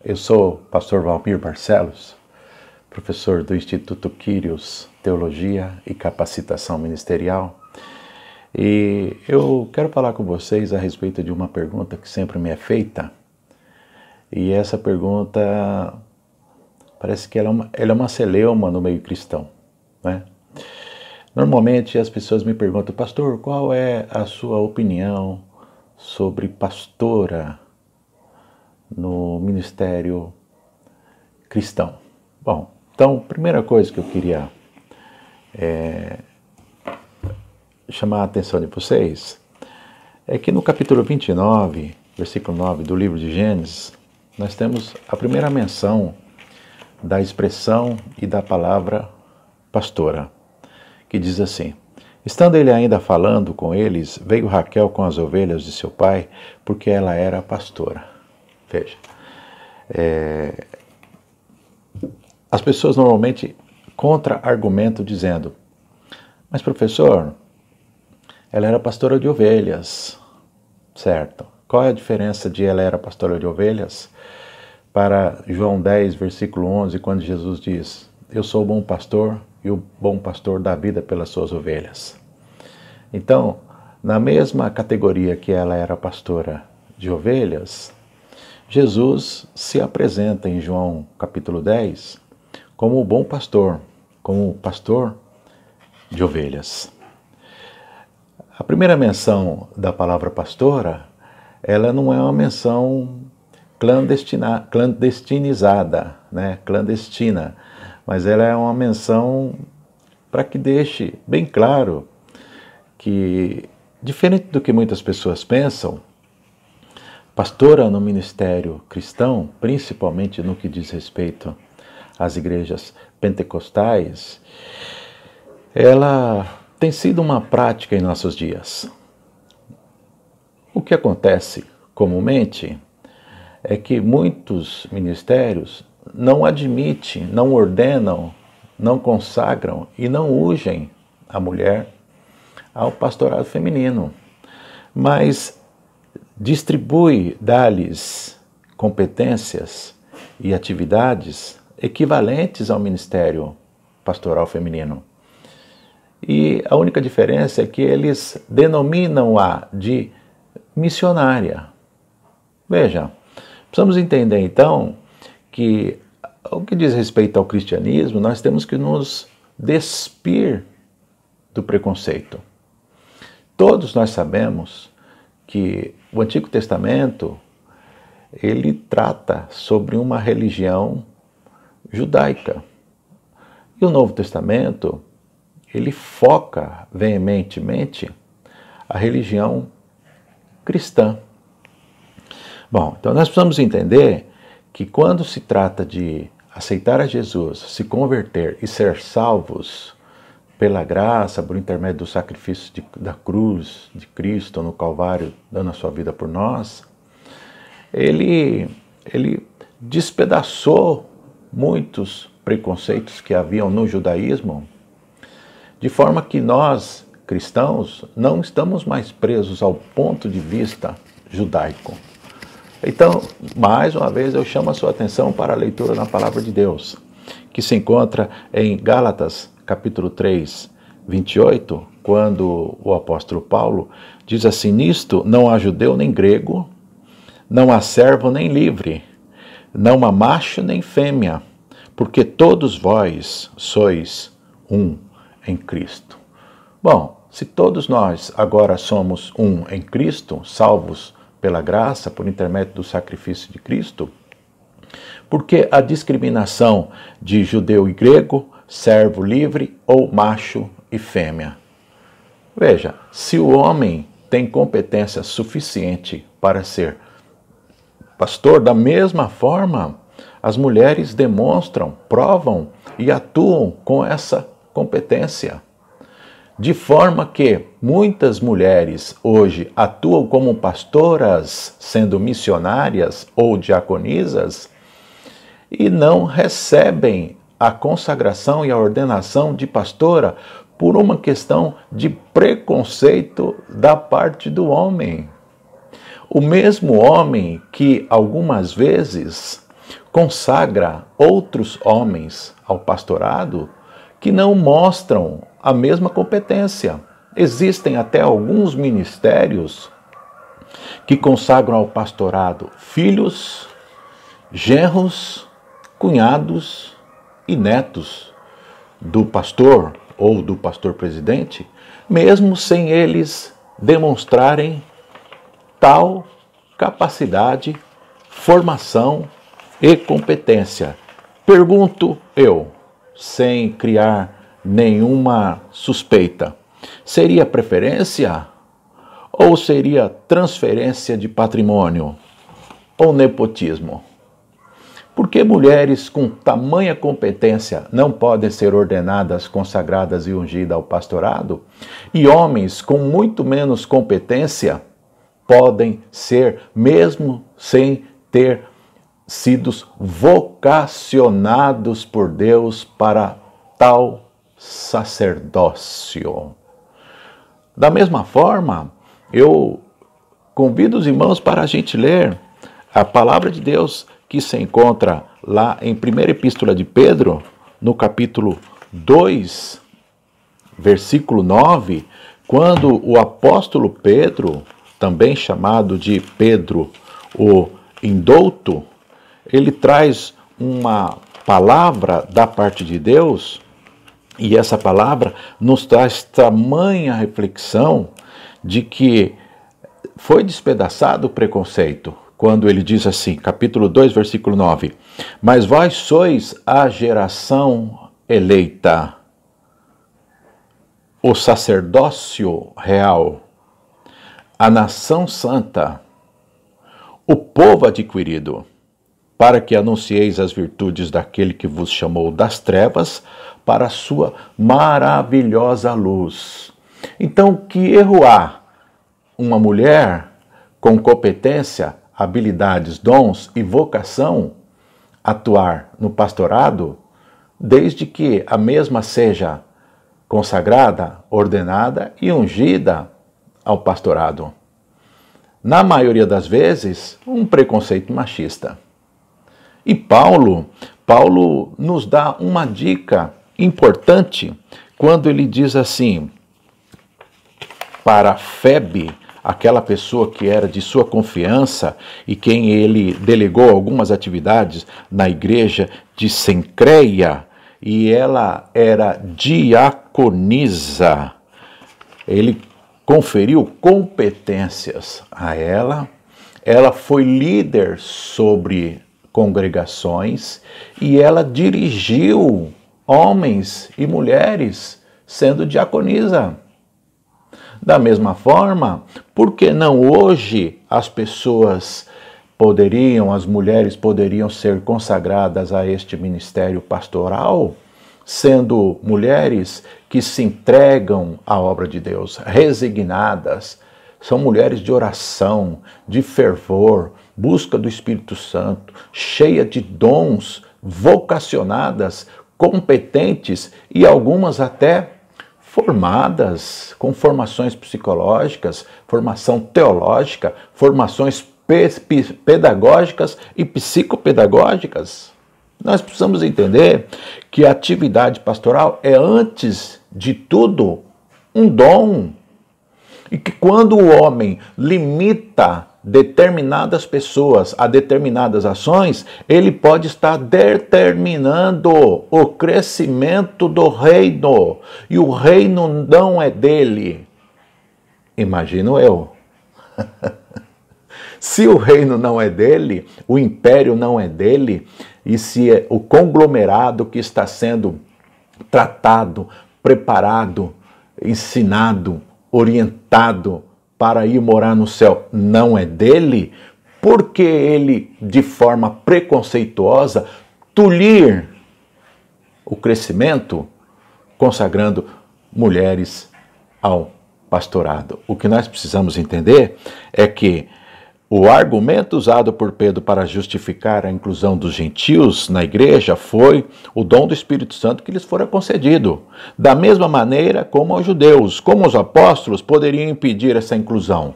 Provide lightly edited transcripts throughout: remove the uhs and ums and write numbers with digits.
Eu sou o pastor Valmir Barcelos, professor do Instituto Quírios Teologia e Capacitação Ministerial, e eu quero falar com vocês a respeito de uma pergunta que sempre me é feita, e essa pergunta parece que ela é uma celeuma no meio cristão, né? Normalmente as pessoas me perguntam: pastor, qual é a sua opinião sobre pastora no ministério cristão? Bom, então, a primeira coisa que eu queria chamar a atenção de vocês é que no capítulo 29, versículo 9 do livro de Gênesis, nós temos a primeira menção da expressão e da palavra pastora, que diz assim: estando ele ainda falando com eles, veio Raquel com as ovelhas de seu pai, porque ela era pastora. Veja, as pessoas normalmente contra-argumentam dizendo: mas professor, ela era pastora de ovelhas, certo? Qual é a diferença de ela era pastora de ovelhas para João 10, versículo 11, quando Jesus diz: eu sou o bom pastor e o bom pastor dá vida pelas suas ovelhas? Então, na mesma categoria que ela era pastora de ovelhas, Jesus se apresenta em João capítulo 10 como o bom pastor, como o pastor de ovelhas. A primeira menção da palavra pastora, ela não é uma menção clandestinizada, né? Clandestina, mas ela é uma menção para que deixe bem claro que, diferente do que muitas pessoas pensam, pastora no ministério cristão, principalmente no que diz respeito às igrejas pentecostais, ela tem sido uma prática em nossos dias. O que acontece comumente é que muitos ministérios não admitem, não ordenam, não consagram e não ungem a mulher ao pastorado feminino, mas distribui, dá-lhes competências e atividades equivalentes ao ministério pastoral feminino. E a única diferença é que eles denominam-a de missionária. Veja, precisamos entender então que, ao que diz respeito ao cristianismo, nós temos que nos despir do preconceito. Todos nós sabemos que o Antigo Testamento, ele trata sobre uma religião judaica. E o Novo Testamento, ele foca veementemente a religião cristã. Bom, então nós precisamos entender que quando se trata de aceitar a Jesus, se converter e ser salvos pela graça, por intermédio do sacrifício da cruz de Cristo no Calvário, dando a sua vida por nós, ele despedaçou muitos preconceitos que haviam no judaísmo, de forma que nós, cristãos, não estamos mais presos ao ponto de vista judaico. Então, mais uma vez, eu chamo a sua atenção para a leitura na Palavra de Deus, que se encontra em Gálatas, capítulo 3, 28, quando o apóstolo Paulo diz assim: nisto não há judeu nem grego, não há servo nem livre, não há macho nem fêmea, porque todos vós sois um em Cristo. Bom, se todos nós agora somos um em Cristo, salvos pela graça, por intermédio do sacrifício de Cristo, por que a discriminação de judeu e grego, servo livre ou macho e fêmea? Veja, se o homem tem competência suficiente para ser pastor, da mesma forma, as mulheres demonstram, provam e atuam com essa competência. De forma que muitas mulheres hoje atuam como pastoras, sendo missionárias ou diaconisas, e não recebem a consagração e a ordenação de pastora por uma questão de preconceito da parte do homem. O mesmo homem que algumas vezes consagra outros homens ao pastorado que não mostram a mesma competência. Existem até alguns ministérios que consagram ao pastorado filhos, genros, cunhados e netos do pastor ou do pastor presidente, mesmo sem eles demonstrarem tal capacidade, formação e competência. Pergunto eu, sem criar nenhuma suspeita, seria preferência ou seria transferência de patrimônio ou nepotismo? Por que mulheres com tamanha competência não podem ser ordenadas, consagradas e ungidas ao pastorado? E homens com muito menos competência podem ser, mesmo sem ter sido vocacionados por Deus para tal sacerdócio? Da mesma forma, eu convido os irmãos para a gente ler a palavra de Deus que se encontra lá em 1ª Epístola de Pedro, no capítulo 2, versículo 9, quando o apóstolo Pedro, também chamado de Pedro o Indouto, ele traz uma palavra da parte de Deus, e essa palavra nos traz tamanha reflexão de que foi despedaçado o preconceito, quando ele diz assim, capítulo 2, versículo 9, mas vós sois a geração eleita, o sacerdócio real, a nação santa, o povo adquirido, para que anuncieis as virtudes daquele que vos chamou das trevas para a sua maravilhosa luz. Então, que erro há uma mulher com competência, habilidades, dons e vocação atuar no pastorado, desde que a mesma seja consagrada, ordenada e ungida ao pastorado? Na maioria das vezes, um preconceito machista. E Paulo nos dá uma dica importante quando ele diz assim, para Febe, aquela pessoa que era de sua confiança e quem ele delegou algumas atividades na igreja de Cencreia, e ela era diaconisa. Ele conferiu competências a ela, ela foi líder sobre congregações e ela dirigiu homens e mulheres sendo diaconisa. Da mesma forma, por que não hoje as mulheres poderiam ser consagradas a este ministério pastoral, sendo mulheres que se entregam à obra de Deus, resignadas, são mulheres de oração, de fervor, busca do Espírito Santo, cheia de dons, vocacionadas, competentes e algumas até formadas, com formações psicológicas, formação teológica, formações pedagógicas e psicopedagógicas. Nós precisamos entender que a atividade pastoral é, antes de tudo, um dom. E que quando o homem limita determinadas pessoas a determinadas ações, ele pode estar determinando o crescimento do reino. E o reino não é dele. Imagino eu. Se o reino não é dele, o império não é dele, e se é o conglomerado que está sendo tratado, preparado, ensinado, orientado para ir morar no céu não é dele, porque ele, de forma preconceituosa, tolir o crescimento, consagrando mulheres ao pastorado. O que nós precisamos entender é que o argumento usado por Pedro para justificar a inclusão dos gentios na igreja foi o dom do Espírito Santo que lhes fora concedido. Da mesma maneira como aos judeus, como os apóstolos poderiam impedir essa inclusão?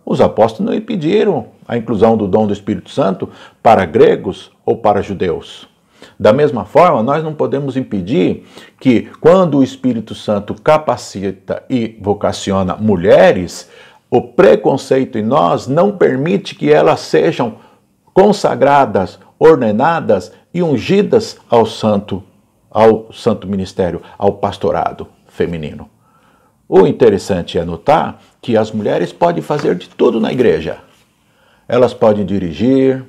Os apóstolos não impediram a inclusão do dom do Espírito Santo para gregos ou para judeus. Da mesma forma, nós não podemos impedir que, quando o Espírito Santo capacita e vocaciona mulheres, o preconceito em nós não permite que elas sejam consagradas, ordenadas e ungidas ao santo ministério, ao pastorado feminino. O interessante é notar que as mulheres podem fazer de tudo na igreja. Elas podem dirigir,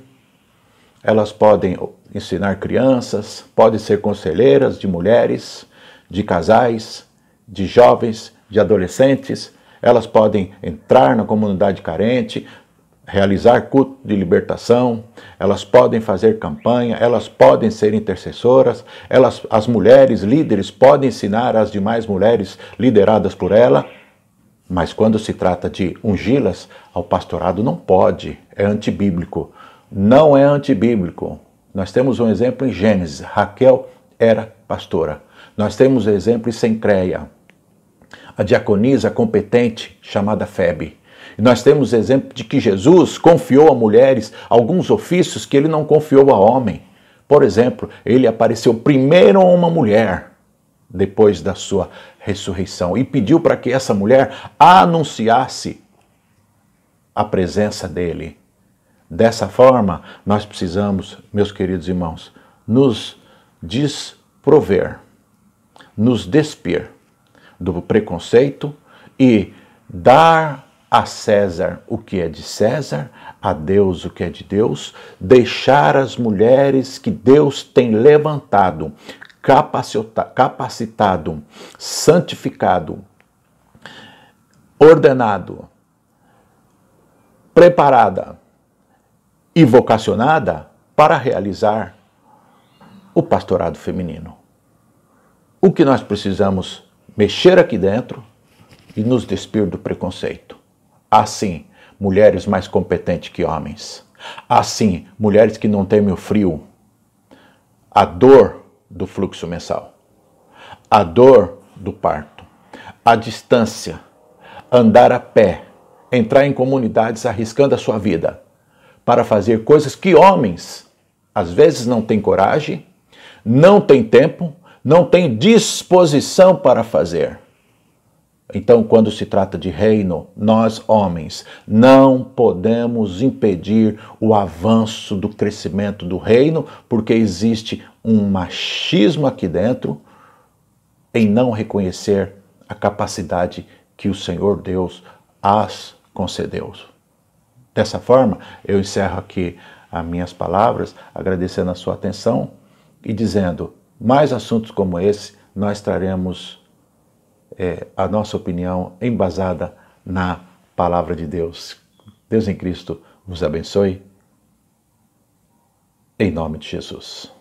elas podem ensinar crianças, podem ser conselheiras de mulheres, de casais, de jovens, de adolescentes. Elas podem entrar na comunidade carente, realizar culto de libertação, elas podem fazer campanha, elas podem ser intercessoras, as mulheres líderes podem ensinar as demais mulheres lideradas por ela, mas quando se trata de ungí-las ao pastorado não pode, é antibíblico. Não é antibíblico. Nós temos um exemplo em Gênesis, Raquel era pastora. Nós temos um exemplo em Sencreia, a diaconisa competente chamada Febe. E nós temos exemplo de que Jesus confiou a mulheres alguns ofícios que ele não confiou a homem. Por exemplo, ele apareceu primeiro a uma mulher depois da sua ressurreição e pediu para que essa mulher anunciasse a presença dele. Dessa forma, nós precisamos, meus queridos irmãos, nos desprover, nos despir do preconceito e dar a César o que é de César, a Deus o que é de Deus, deixar as mulheres que Deus tem levantado, capacitado, santificado, ordenado, preparada e vocacionada para realizar o pastorado feminino. O que nós precisamos mexer aqui dentro e nos despir do preconceito. Assim, mulheres mais competentes que homens. Assim, mulheres que não temem o frio, a dor do fluxo mensal, a dor do parto, a distância, andar a pé, entrar em comunidades arriscando a sua vida para fazer coisas que homens às vezes não têm coragem, não têm tempo, não têm disposição para fazer. Então, quando se trata de reino, nós, homens, não podemos impedir o avanço do crescimento do reino, porque existe um machismo aqui dentro em não reconhecer a capacidade que o Senhor Deus as concedeu. Dessa forma, eu encerro aqui as minhas palavras, agradecendo a sua atenção e dizendo, mais assuntos como esse, nós traremos a nossa opinião embasada na palavra de Deus. Deus em Cristo vos abençoe. Em nome de Jesus.